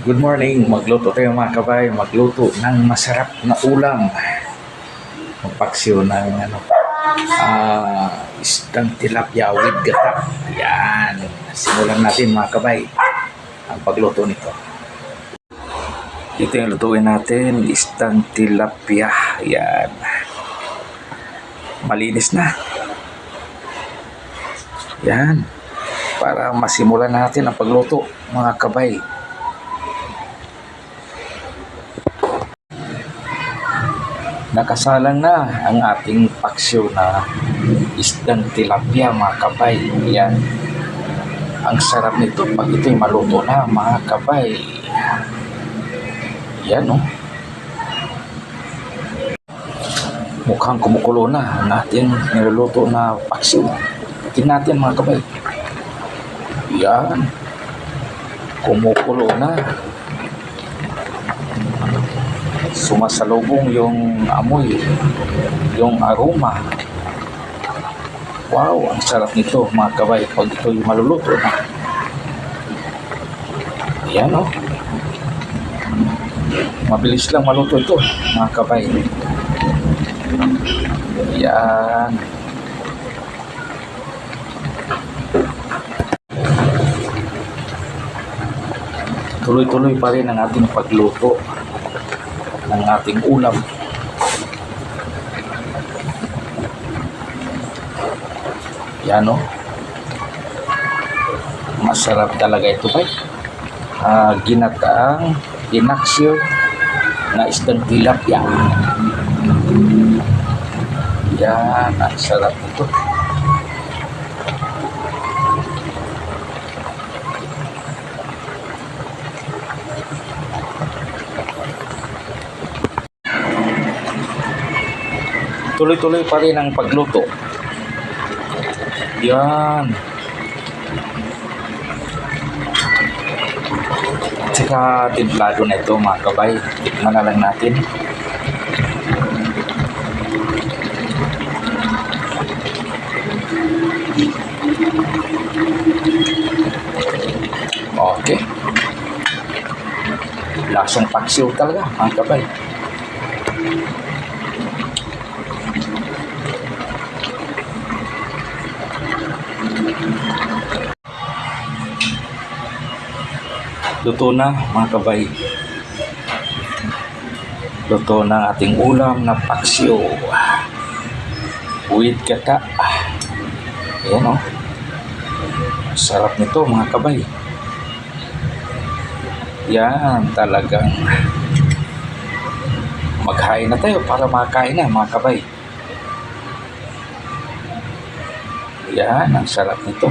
Good morning, magluto tayo mga kabay, magluto ng masarap na ulam. Magpaksiw ng isdang tilapia with gata. Yan, simulan natin mga kabay ang pagluto nito. Ito yung lutuin natin, isdang tilapia. Yan, malinis na. Yan, para masimulan natin ang pagluto mga kabay. Nakasalang na ang ating paksiw na isdang tilapia mga kabay. Yan. Ang sarap nito pag ito'y maluto na mga kabay. Yan o. Mukhang kumukulo na ang ating niluluto na paksiw. Tingnan natin mga kabay. Yan. Kumukulo na. Sumasalubong yung amoy, yung aroma. Wow, ang sarap nito mga kabay pag ito yung maluluto na. Yan o. Mabilis lang maluto ito mga kabay. Yan. Tuloy-tuloy pa rin ang ating pagluto ng ating ulam. Yan o. Masarap talaga ito ba? Ginataang inaksyo na isdang tilapia. Yan, ang sarap nito. Tuloy-tuloy pa rin ang pagluto. Yan. At saka timplado na ito mga kabay. Tikman na lang natin. Okay. Lasang paksiw talaga mga kabay. Luto na mga kabay. Luto na ating ulam na paksiw with gata. Ayan o. Sarap nito mga kabay. Yan, talagang maghain na tayo para makain na mga kabay. Yan, ang sarap nito.